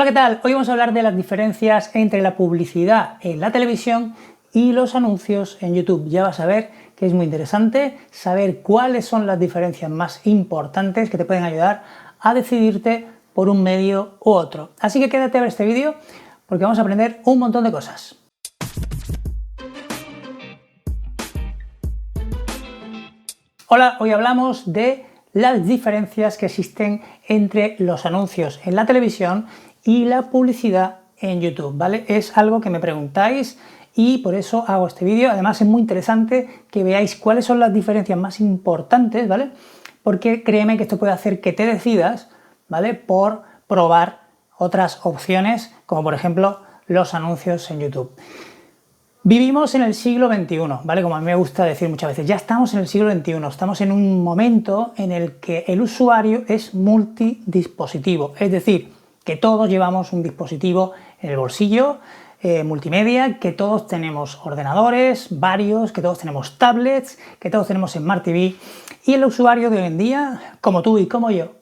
Hola, ¿qué tal? Hoy vamos a hablar de las diferencias entre la publicidad en la televisión y los anuncios en YouTube. Ya vas a ver que es muy interesante saber cuáles son las diferencias más importantes que te pueden ayudar a decidirte por un medio u otro. Así que quédate a ver este vídeo porque vamos a aprender un montón de cosas. Hola, hoy hablamos de las diferencias que existen entre los anuncios en la televisión y la publicidad en YouTube, ¿vale? Es algo que me preguntáis y por eso hago este vídeo. Además es muy interesante que veáis cuáles son las diferencias más importantes, ¿vale? Porque créeme que esto puede hacer que te decidas, ¿vale? Por probar otras opciones, como por ejemplo los anuncios en YouTube. Vivimos en el siglo XXI, ¿vale? Como a mí me gusta decir muchas veces, ya estamos en el siglo XXI, estamos en un momento en el que el usuario es multidispositivo, es decir, que todos llevamos un dispositivo en el bolsillo, multimedia, que todos tenemos ordenadores, varios, que todos tenemos tablets, que todos tenemos Smart TV, y el usuario de hoy en día, como tú y como yo,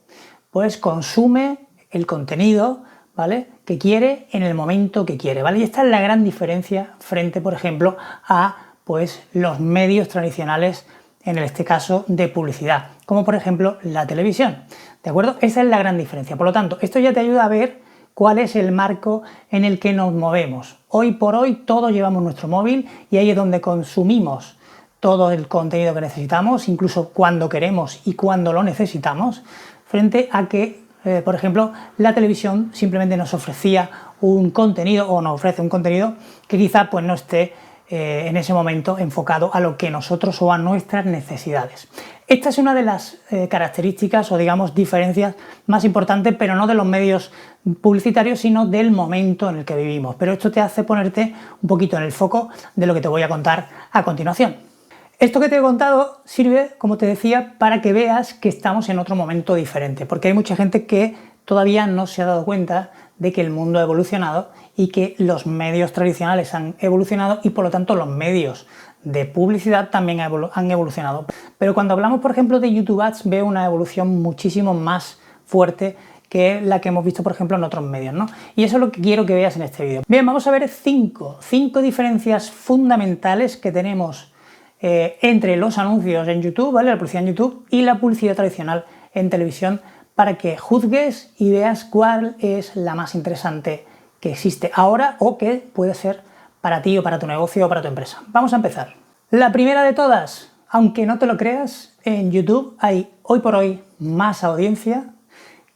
pues consume el contenido, ¿vale?, que quiere en el momento que quiere, ¿vale? Y esta es la gran diferencia frente, por ejemplo, a pues los medios tradicionales, en este caso de publicidad, como por ejemplo la televisión, ¿de acuerdo? Esa es la gran diferencia. Por lo tanto, esto ya te ayuda a ver cuál es el marco en el que nos movemos. Hoy por hoy todos llevamos nuestro móvil y ahí es donde consumimos todo el contenido que necesitamos, incluso cuando queremos y cuando lo necesitamos, frente a que por ejemplo, la televisión simplemente nos ofrecía un contenido o nos ofrece un contenido que quizá pues no esté en ese momento enfocado a lo que nosotros o a nuestras necesidades. Esta es una de las características o digamos diferencias más importantes, pero no de los medios publicitarios, sino del momento en el que vivimos. Pero esto te hace ponerte un poquito en el foco de lo que te voy a contar a continuación. Esto que te he contado sirve, como te decía, para que veas que estamos en otro momento diferente, porque hay mucha gente que todavía no se ha dado cuenta de que el mundo ha evolucionado y que los medios tradicionales han evolucionado y por lo tanto los medios de publicidad también han evolucionado. Pero cuando hablamos, por ejemplo, de YouTube Ads, veo una evolución muchísimo más fuerte que la que hemos visto, por ejemplo, en otros medios, ¿no? Y eso es lo que quiero que veas en este vídeo. Bien, vamos a ver cinco diferencias fundamentales que tenemos entre los anuncios en YouTube, ¿vale?, la publicidad en YouTube y la publicidad tradicional en televisión, para que juzgues y veas cuál es la más interesante que existe ahora o que puede ser para ti o para tu negocio o para tu empresa. Vamos a empezar. La primera de todas, aunque no te lo creas, en YouTube hay hoy por hoy más audiencia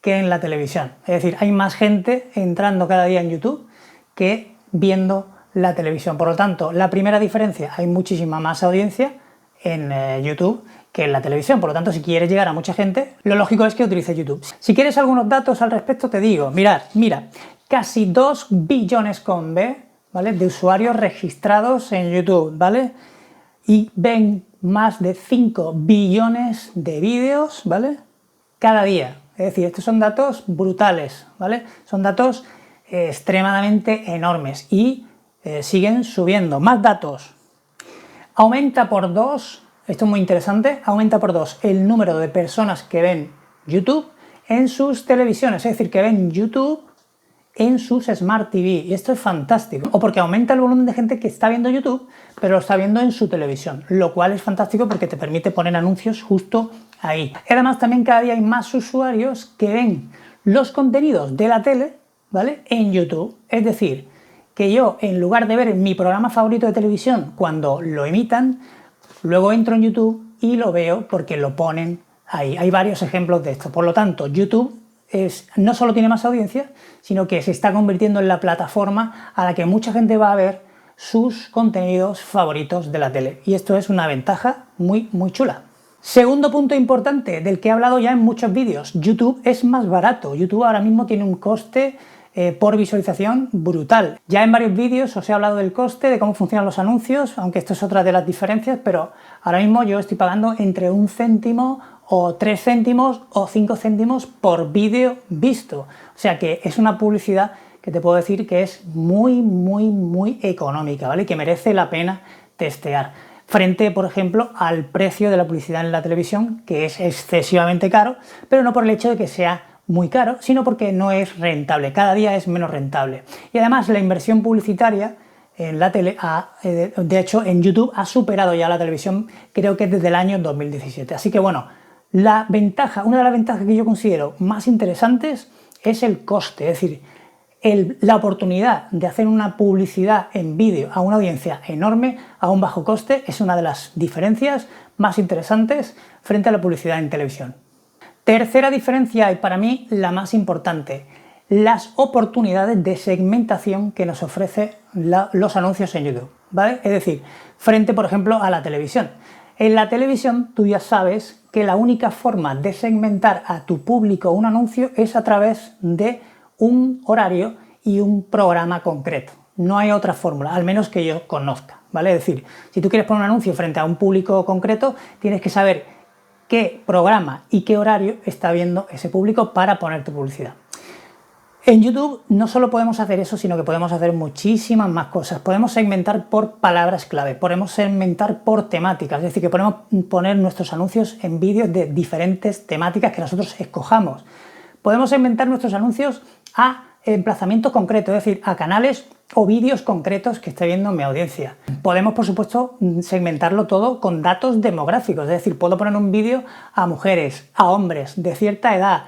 que en la televisión. Es decir, hay más gente entrando cada día en YouTube que viendo la televisión. Por lo tanto, la primera diferencia, hay muchísima más audiencia en YouTube que en la televisión. Por lo tanto, si quieres llegar a mucha gente, lo lógico es que utilices YouTube. Si quieres algunos datos al respecto, te digo, mira, casi 2 billones con B, ¿vale?, de usuarios registrados en YouTube, ¿vale? Y ven más de 5 billones de vídeos, ¿vale?, cada día. Es decir, estos son datos brutales, ¿vale? Son datos extremadamente enormes y siguen subiendo. Más datos. Aumenta por 2, esto es muy interesante, aumenta por 2 el número de personas que ven YouTube en sus televisiones, es decir, que ven YouTube en sus Smart TV, y esto es fantástico. O porque aumenta el volumen de gente que está viendo YouTube, pero lo está viendo en su televisión, lo cual es fantástico porque te permite poner anuncios justo ahí. Y además también cada día hay más usuarios que ven los contenidos de la tele, ¿vale?, en YouTube, es decir, que yo, en lugar de ver mi programa favorito de televisión cuando lo emitan, luego entro en YouTube y lo veo porque lo ponen ahí. Hay varios ejemplos de esto. Por lo tanto, YouTube no solo tiene más audiencia, sino que se está convirtiendo en la plataforma a la que mucha gente va a ver sus contenidos favoritos de la tele. Y esto es una ventaja muy, muy chula. Segundo punto importante, del que he hablado ya en muchos vídeos, YouTube es más barato. YouTube ahora mismo tiene un coste por visualización brutal. Ya en varios vídeos os he hablado del coste, de cómo funcionan los anuncios, aunque esto es otra de las diferencias, pero ahora mismo yo estoy pagando entre 1 céntimo o 3 céntimos o 5 céntimos por vídeo visto. O sea que es una publicidad que te puedo decir que es muy, muy, muy económica, ¿vale?, que merece la pena testear. Frente, por ejemplo, al precio de la publicidad en la televisión, que es excesivamente caro, pero no por el hecho de que sea muy caro, sino porque no es rentable, cada día es menos rentable. Y además la inversión publicitaria en la tele, de hecho en YouTube ha superado ya la televisión, creo que desde el año 2017. Así que bueno, una de las ventajas que yo considero más interesantes es el coste, es decir, la oportunidad de hacer una publicidad en vídeo a una audiencia enorme a un bajo coste es una de las diferencias más interesantes frente a la publicidad en televisión. Tercera diferencia, y para mí la más importante, las oportunidades de segmentación que nos ofrecen los anuncios en YouTube, ¿vale? Es decir, frente, por ejemplo, a la televisión. En la televisión tú ya sabes que la única forma de segmentar a tu público un anuncio es a través de un horario y un programa concreto. No hay otra fórmula, al menos que yo conozca, ¿vale? Es decir, si tú quieres poner un anuncio frente a un público concreto, tienes que saber qué programa y qué horario está viendo ese público para poner tu publicidad. En YouTube no solo podemos hacer eso, sino que podemos hacer muchísimas más cosas. Podemos segmentar por palabras clave, podemos segmentar por temáticas, es decir, que podemos poner nuestros anuncios en vídeos de diferentes temáticas que nosotros escojamos. Podemos segmentar nuestros anuncios a emplazamientos concretos, es decir, a canales o vídeos concretos que esté viendo mi audiencia. Podemos, por supuesto, segmentarlo todo con datos demográficos, es decir, puedo poner un vídeo a mujeres, a hombres de cierta edad,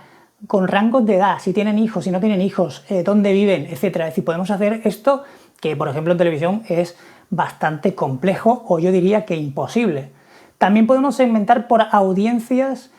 con rangos de edad, si tienen hijos, si no tienen hijos, dónde viven, etcétera. Es decir, podemos hacer esto que, por ejemplo, en televisión es bastante complejo o yo diría que imposible. También podemos segmentar por audiencias,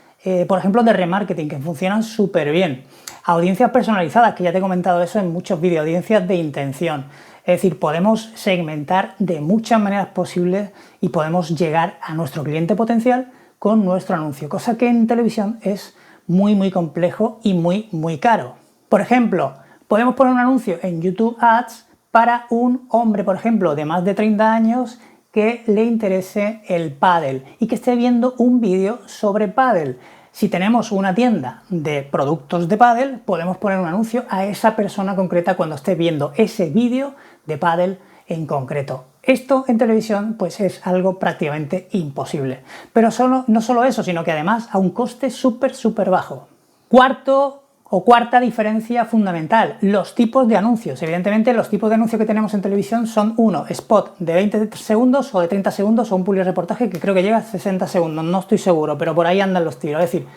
por ejemplo, de remarketing, que funcionan súper bien. Audiencias personalizadas, que ya te he comentado eso en muchos vídeos, audiencias de intención. Es decir, podemos segmentar de muchas maneras posibles y podemos llegar a nuestro cliente potencial con nuestro anuncio, cosa que en televisión es muy complejo y muy caro. Por ejemplo, podemos poner un anuncio en YouTube Ads para un hombre, por ejemplo, de más de 30 años que le interese el pádel y que esté viendo un vídeo sobre pádel. Si tenemos una tienda de productos de pádel, podemos poner un anuncio a esa persona concreta cuando esté viendo ese vídeo de pádel en concreto. Esto en televisión pues es algo prácticamente imposible. Pero no solo eso, sino que además a un coste súper bajo. Cuarta diferencia fundamental, los tipos de anuncios. Evidentemente los tipos de anuncios que tenemos en televisión son spot de 20 segundos o de 30 segundos o un publireportaje que creo que llega a 60 segundos, no estoy seguro, pero por ahí andan los tiros. Es decir,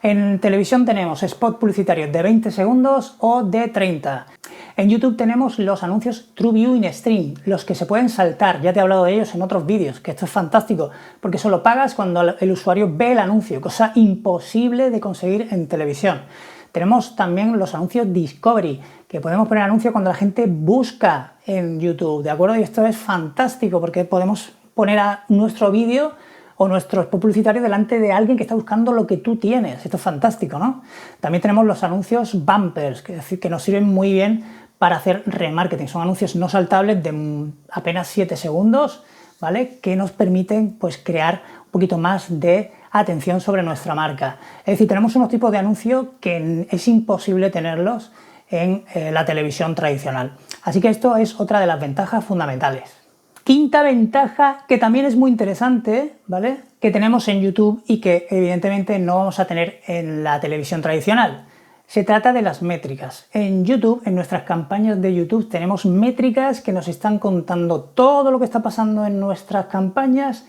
en televisión tenemos spot publicitarios de 20 segundos o de 30. En YouTube tenemos los anuncios True Viewing Stream, los que se pueden saltar, ya te he hablado de ellos en otros vídeos, que esto es fantástico, porque solo pagas cuando el usuario ve el anuncio, cosa imposible de conseguir en televisión. Tenemos también los anuncios Discovery, que podemos poner anuncios cuando la gente busca en YouTube, ¿de acuerdo? Y esto es fantástico porque podemos poner a nuestro vídeo o nuestro spot publicitario delante de alguien que está buscando lo que tú tienes. Esto es fantástico, ¿no? También tenemos los anuncios bumpers, que nos sirven muy bien para hacer remarketing. Son anuncios no saltables de apenas 7 segundos, ¿vale? Que nos permiten pues crear un poquito más de atención sobre nuestra marca. Es decir, tenemos unos tipos de anuncios que es imposible tenerlos en la televisión tradicional. Así que esto es otra de las ventajas fundamentales. Quinta ventaja, que también es muy interesante, ¿vale? Que tenemos en YouTube y que evidentemente no vamos a tener en la televisión tradicional. Se trata de las métricas. En YouTube, en nuestras campañas de YouTube, tenemos métricas que nos están contando todo lo que está pasando en nuestras campañas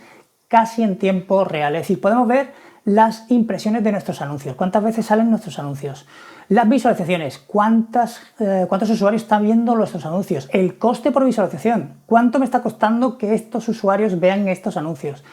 casi en tiempo real. Es decir, podemos ver las impresiones de nuestros anuncios, cuántas veces salen nuestros anuncios, las visualizaciones, cuántos usuarios están viendo nuestros anuncios, el coste por visualización, cuánto me está costando que estos usuarios vean estos anuncios,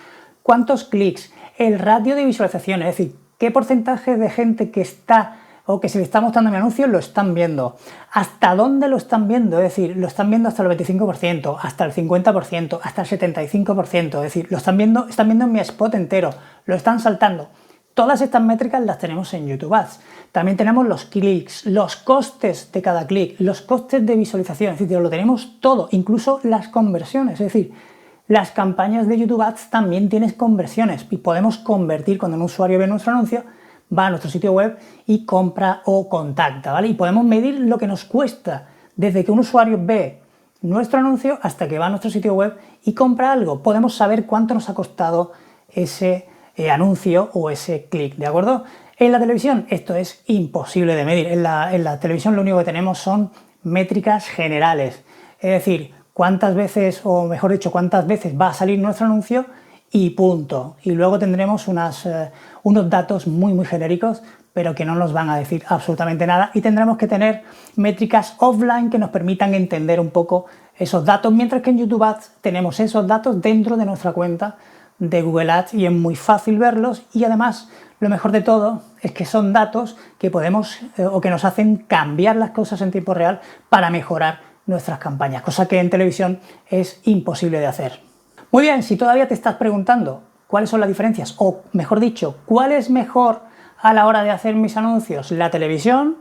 cuántos clics, el ratio de visualización, es decir, qué porcentaje de gente que está o que se le está mostrando mi anuncio lo están viendo, hasta dónde lo están viendo, es decir, lo están viendo hasta el 25%, hasta el 50%, hasta el 75%, es decir, están viendo mi spot entero, lo están saltando. Todas estas métricas las tenemos en YouTube Ads. También tenemos los clics, los costes de cada clic, los costes de visualización, es decir, lo tenemos todo, incluso las conversiones, es decir, las campañas de YouTube Ads también tienen conversiones y podemos convertir cuando un usuario ve nuestro anuncio, va a nuestro sitio web y compra o contacta, ¿vale? Y podemos medir lo que nos cuesta desde que un usuario ve nuestro anuncio hasta que va a nuestro sitio web y compra algo. Podemos saber cuánto nos ha costado ese anuncio o ese clic, ¿de acuerdo? En la televisión esto es imposible de medir. En la televisión lo único que tenemos son métricas generales, es decir, cuántas veces, o mejor dicho, cuántas veces va a salir nuestro anuncio y punto. Y luego tendremos unos datos muy genéricos, pero que no nos van a decir absolutamente nada, y tendremos que tener métricas offline que nos permitan entender un poco esos datos, mientras que en YouTube Ads tenemos esos datos dentro de nuestra cuenta de Google Ads y es muy fácil verlos, y además lo mejor de todo es que son datos que podemos o que nos hacen cambiar las cosas en tiempo real para mejorar nuestras campañas, cosa que en televisión es imposible de hacer. Muy bien, si todavía te estás preguntando cuáles son las diferencias, o mejor dicho, cuál es mejor a la hora de hacer mis anuncios, la televisión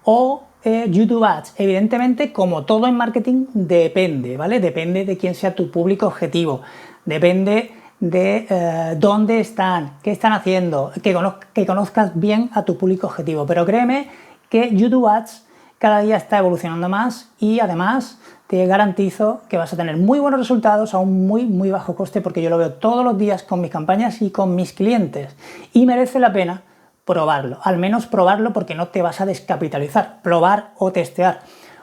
o YouTube Ads, evidentemente, como todo en marketing, depende, ¿vale? Depende de quién sea tu público objetivo, depende de dónde están, qué están haciendo, que conozcas bien a tu público objetivo. Pero créeme que YouTube Ads cada día está evolucionando más y además te garantizo que vas a tener muy buenos resultados a un muy bajo coste, porque yo lo veo todos los días con mis campañas y con mis clientes, y merece la pena probarlo, al menos probarlo, porque no te vas a descapitalizar. Probar o testear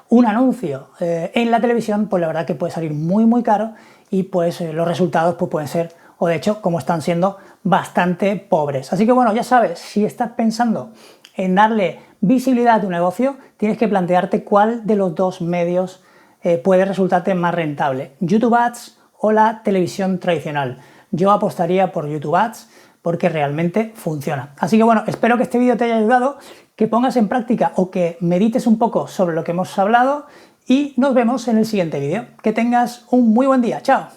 un anuncio en la televisión, pues la verdad que puede salir muy caro, y pues los resultados pues pueden ser, o de hecho como están siendo, bastante pobres. Así que bueno, ya sabes, si estás pensando en darle visibilidad a tu negocio, tienes que plantearte cuál de los dos medios puede resultarte más rentable, YouTube Ads o la televisión tradicional. Yo apostaría por YouTube Ads porque realmente funciona. Así que bueno, espero que este vídeo te haya ayudado, que pongas en práctica o que medites un poco sobre lo que hemos hablado, y nos vemos en el siguiente vídeo. Que tengas un muy buen día. ¡Chao!